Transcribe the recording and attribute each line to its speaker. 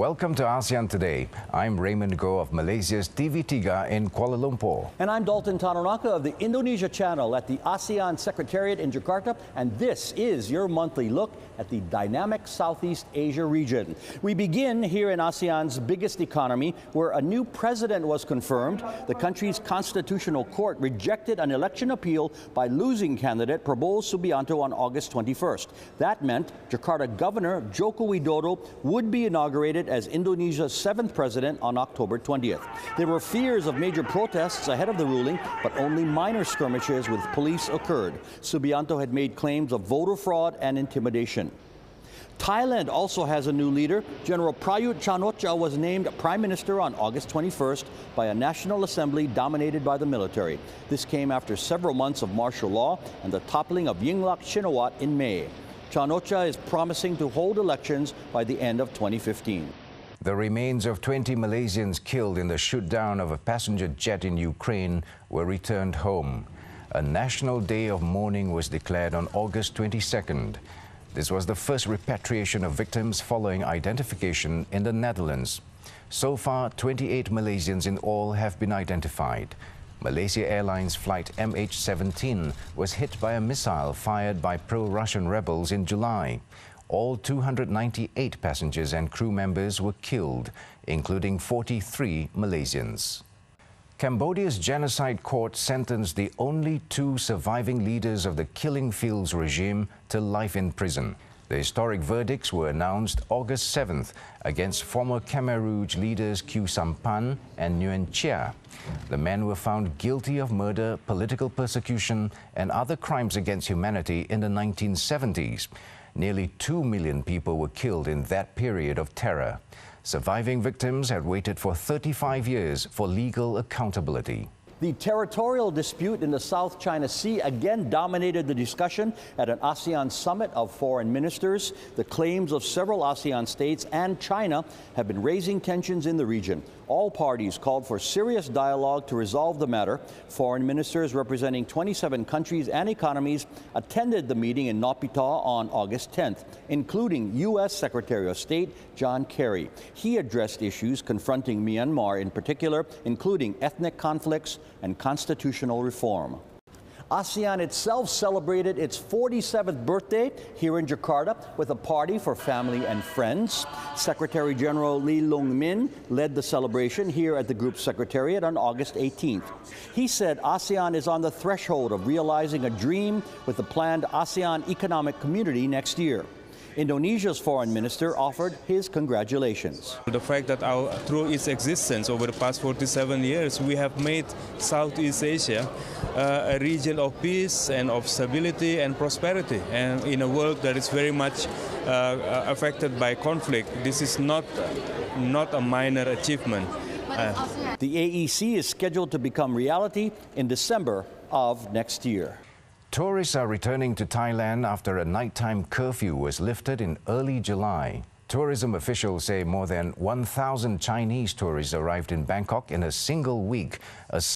Speaker 1: Welcome to ASEAN Today. I'm Raymond Goh of Malaysia's TV3 in Kuala Lumpur.
Speaker 2: And I'm Dalton Tanonaka of the Indonesia channel at the ASEAN Secretariat in Jakarta. And this is your monthly look at the dynamic Southeast Asia region. We begin here in ASEAN's biggest economy, where a new president was confirmed. The country's constitutional court rejected an election appeal by losing candidate Prabowo Subianto on August 21st. That meant Jakarta Governor Joko Widodo would be inaugurated as Indonesia's 7th president on October 20th. There were fears of major protests ahead of the ruling, but only minor skirmishes with police occurred. Subianto had made claims of voter fraud and intimidation. Thailand also has a new leader. General Prayut Chan-o-cha was named Prime Minister on August 21st by a National Assembly dominated by the military. This came after several months of martial law and the toppling of Yingluck Shinawatra in May. Chan-o-cha is promising to hold elections by the end of 2015.
Speaker 1: The remains of 20 Malaysians killed in the shoot-down of a passenger jet in Ukraine were returned home. A national day of mourning was declared on August 22nd. This was the first repatriation of victims following identification in the Netherlands. So far, 28 Malaysians in all have been identified. Malaysia Airlines flight MH17 was hit by a missile fired by pro-Russian rebels in July. All 298 passengers and crew members were killed, including 43 Malaysians. Cambodia's genocide court sentenced the only two surviving leaders of the Killing Fields regime to life in prison. The historic verdicts were announced August 7th against former Khmer Rouge leaders Khieu Samphan and Nguyen Chia. The men were found guilty of murder, political persecution, and other crimes against humanity in the 1970s. Nearly 2 million people were killed in that period of terror. Surviving victims had waited for 35 years for legal accountability.
Speaker 2: The territorial dispute in the South China Sea again dominated the discussion at an ASEAN summit of foreign ministers. The claims of several ASEAN states and China have been raising tensions in the region. All parties called for serious dialogue to resolve the matter. Foreign ministers representing 27 countries and economies attended the meeting in Naypyidaw on August 10th, including U.S. Secretary of State John Kerry. He addressed issues confronting Myanmar in particular, including ethnic conflicts and constitutional reform. ASEAN itself celebrated its 47th birthday here in Jakarta with a party for family and friends. Secretary General Lee Loong-min led the celebration here at the group's secretariat on August 18th. He said ASEAN is on the threshold of realizing a dream with the planned ASEAN Economic Community next year. Indonesia's foreign minister offered his congratulations.
Speaker 3: The fact that through its existence over the past 47 years, we have made Southeast Asia a region of peace and of stability and prosperity. And in a world that is very much affected by conflict, this is not a minor achievement.
Speaker 2: The AEC is scheduled to become reality in December of next year.
Speaker 1: Tourists are returning to Thailand after a nighttime curfew was lifted in early July. Tourism officials say more than 1,000 Chinese tourists arrived in Bangkok in a single week, a